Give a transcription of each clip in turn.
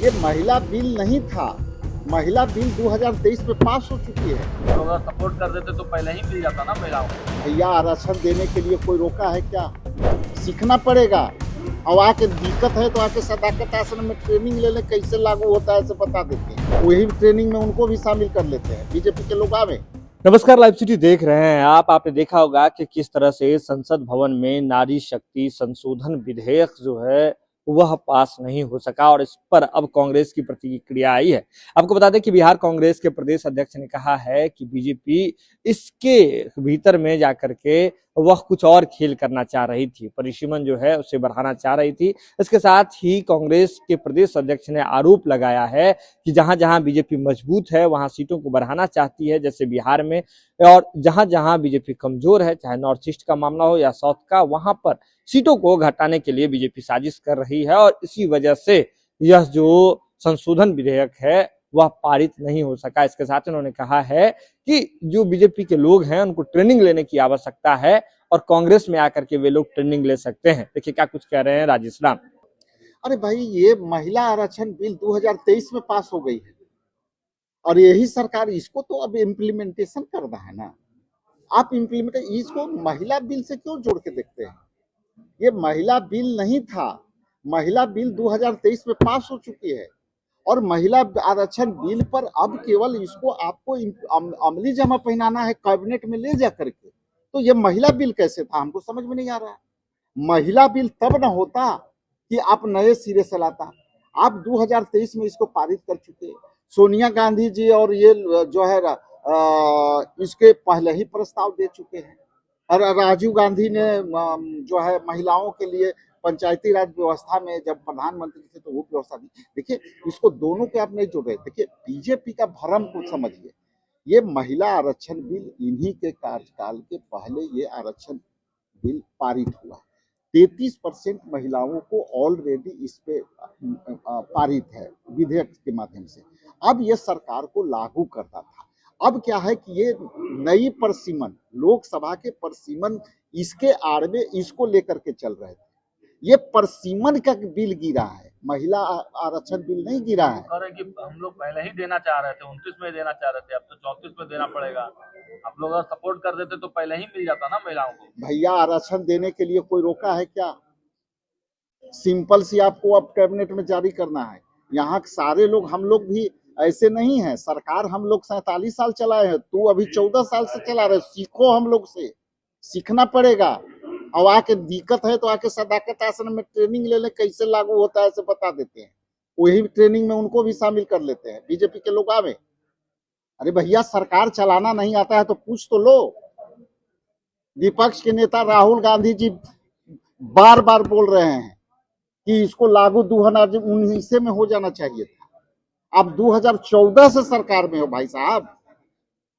ये महिला बिल नहीं था, महिला बिल 2023 में पास हो चुकी है। तो अगर सपोर्ट कर देते तो पहले ही मिल जाता ना महिलाओं को। भैया आरक्षण देने के लिए कोई रोका है क्या? सीखना पड़ेगा। और आके दिक्कत है तो आके सदाकत आश्रम में ट्रेनिंग ले ले, कैसे लागू होता है ऐसे बता देते हैं। वही ट्रेनिंग में उनको भी शामिल कर लेते हैं। बीजेपी के लोग आवे। नमस्कार, लाइव सिटी देख रहे हैं आप। आपने देखा होगा कि किस तरह से संसद भवन में नारी शक्ति संशोधन विधेयक जो है वह पास नहीं हो सका और इस पर अब कांग्रेस की प्रतिक्रिया आई है। आपको बता दें कि बिहार कांग्रेस के प्रदेश अध्यक्ष ने कहा है कि बीजेपी इसके भीतर में जाकर के वह कुछ और खेल करना चाह रही थी, परिसीमन जो है उसे बढ़ाना चाह रही थी। इसके साथ ही कांग्रेस के प्रदेश अध्यक्ष ने आरोप लगाया है कि जहां जहां बीजेपी मजबूत है वहां सीटों को बढ़ाना चाहती है, जैसे बिहार में, और जहां जहां बीजेपी कमजोर है, चाहे नॉर्थ ईस्ट का मामला हो या साउथ का, वहां पर सीटों को घटाने के लिए बीजेपी साजिश कर रही है। और इसी वजह से यह जो संशोधन विधेयक है वह पारित नहीं हो सका। इसके साथ उन्होंने कहा है कि जो बीजेपी के लोग हैं उनको ट्रेनिंग लेने की आवश्यकता है और कांग्रेस में आकर के वे लोग ट्रेनिंग ले सकते हैं। देखिए क्या कुछ कह रहे हैं राजेश राम। अरे भाई, ये महिला आरक्षण बिल 2023 में पास हो गई है और यही सरकार इसको तो अब इम्प्लीमेंटेशन कर रहा है ना। आप इसको महिला बिल से क्यों जोड़ के देखते हैं? ये महिला बिल नहीं था, महिला बिल 2023 में पास हो चुकी है और महिला आरक्षण बिल पर अब केवल इसको आपको अमली जमा पहनाना है, कैबिनेट में ले जा करके। तो ये महिला बिल कैसे था, हमको समझ में नहीं आ रहा है। महिला बिल तब न होता कि आप नए सिरे से लाता। आप 2023 में इसको पारित कर चुके हैं। सोनिया गांधी जी और ये जो है इसके पहले ही प्रस्ताव दे चुके हैं और राजीव गांधी ने जो है महिलाओं के लिए पंचायती राज व्यवस्था में जब प्रधानमंत्री थे तो वो व्यवस्था दी। देखिए, इसको दोनों के आप नहीं जोड़ रहे। देखिए, बीजेपी का भ्रम को समझिए। ये महिला आरक्षण बिल इन्हीं के कार्यकाल के पहले ये आरक्षण बिल पारित हुआ। 33% महिलाओं को ऑलरेडी इस पे पारित है विधेयक के माध्यम से। अब ये सरकार को लागू करना था। अब क्या है कि ये नई परसीमन, लोकसभा के परसीमन इसके आड़ में इसको लेकर के चल रहे थे। ये परसीमन का बिल गिरा है, महिला आरक्षण बिल नहीं गिरा है। कह रहे कि हम लोग पहले ही देना चाह रहे थे, 29 में देना चाह रहे थे, अब तो 34 में देना पड़ेगा। आप लोग अगर सपोर्ट कर देते तो पहले ही मिल जाता ना महिलाओं को। भैया आरक्षण देने के लिए कोई रोका है क्या? सिंपल सी आपको अब कैबिनेट में जारी करना है। यहाँ सारे लोग, हम लोग भी ऐसे नहीं है। सरकार हम लोग 47 साल चलाए हैं, तू अभी 14 साल से चला रहे। सीखो, हम लोग से सीखना पड़ेगा। और आके दिक्कत है तो आके सदाकत आश्रम में ट्रेनिंग ले ले, कैसे लागू होता है ऐसे बता देते हैं। वही ट्रेनिंग में उनको भी शामिल कर लेते हैं। बीजेपी के लोग आवे। अरे भैया, सरकार चलाना नहीं आता है तो पूछ तो लो। विपक्ष के नेता राहुल गांधी जी बार बार बोल रहे हैं कि इसको लागू 2019 में हो जाना चाहिए था। अब 2014 से सरकार में हो भाई साहब,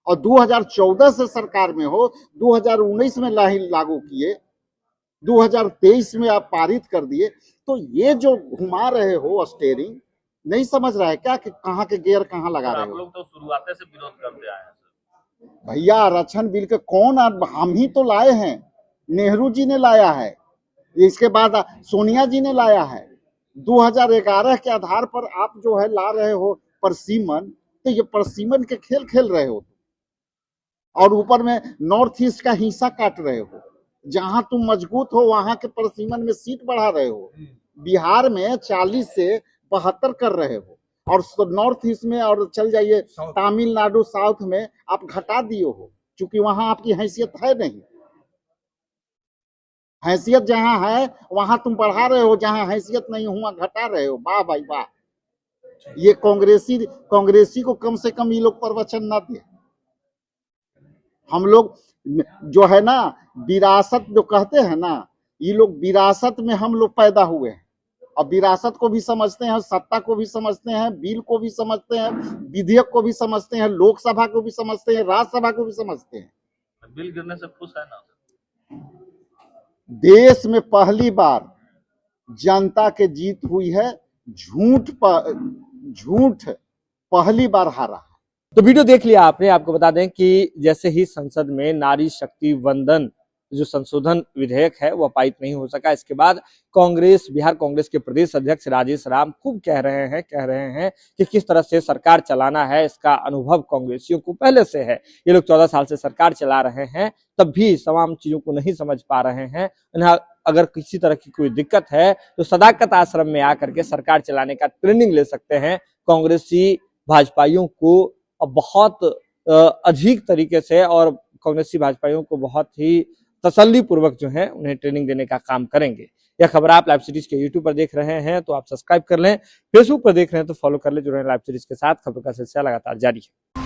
और 2014 से सरकार में हो, 2019 में लागू किए, 2023 में आप पारित कर दिए। तो ये जो घुमा रहे हो स्टेयरिंग, नहीं समझ रहा है क्या कि कहाँ के गियर कहाँ लगा रहे हो? आप लोग तो शुरुआत से विरोध करते आए हैं। भैया आरक्षण बिल के कौन, हम ही तो लाए हैं। नेहरू जी ने लाया है, इसके बाद सोनिया जी ने लाया है। 2011 के आधार पर आप जो है ला रहे हो परसीमन, तो ये परसीमन के खेल खेल रहे हो और ऊपर में नॉर्थ ईस्ट का हिस्सा काट रहे हो। जहां तुम मजबूत हो वहां के परसीमन में सीट बढ़ा रहे हो। बिहार में 40 से 72 कर रहे हो और नॉर्थ ईस्ट में, और चल जाइए तमिलनाडु साउथ में आप घटा दिए हो, क्योंकि वहां आपकी हैसियत है नहीं। हैसियत जहां है वहां तुम बढ़ा रहे हो, जहां हैसियत नहीं हुआ घटा रहे हो। वाह भाई वाह। ये कांग्रेसी को कम से कम ये लोग प्रवचन ना दे। हम लोग जो है ना, विरासत जो कहते हैं ना, ये लोग विरासत में हम लोग पैदा हुए हैं और विरासत को भी समझते हैं, सत्ता को भी समझते हैं, बिल को भी समझते हैं, विधेयक को भी समझते हैं, लोकसभा को भी समझते हैं, राज्यसभा को भी समझते हैं। बिल गिरने से खुश है ना? देश में पहली बार जनता के जीत हुई है। झूठ पहली बार हारा। तो वीडियो देख लिया आपने। आपको बता दें कि जैसे ही संसद में नारी शक्ति वंदन जो संशोधन विधेयक है वह पारित नहीं हो सका। इसके बाद बिहार कांग्रेस के प्रदेश अध्यक्ष राजेश राम खूब कह रहे हैं कि किस तरह से सरकार चलाना है इसका अनुभव कांग्रेसियों को पहले से है। ये लोग 14 साल से सरकार चला रहे हैं, तब भी तमाम चीजों को नहीं समझ पा रहे हैं। इन्हें अगर किसी तरह की कोई दिक्कत है तो सदाकत आश्रम में आकर के सरकार चलाने का ट्रेनिंग ले सकते हैं। कांग्रेसी भाजपाइयों को बहुत अधिक तरीके से और कांग्रेसी भाजपाइयों को बहुत ही तसल्ली पूर्वक जो है उन्हें ट्रेनिंग देने का काम करेंगे। यह खबर आप लाइव सीरीज के यूट्यूब पर देख रहे हैं तो आप सब्सक्राइब कर लें, फेसबुक पर देख रहे हैं तो फॉलो कर लें। जुड़े लाइव सीरीज के साथ, खबर का सिलसिला लगातार जारी है।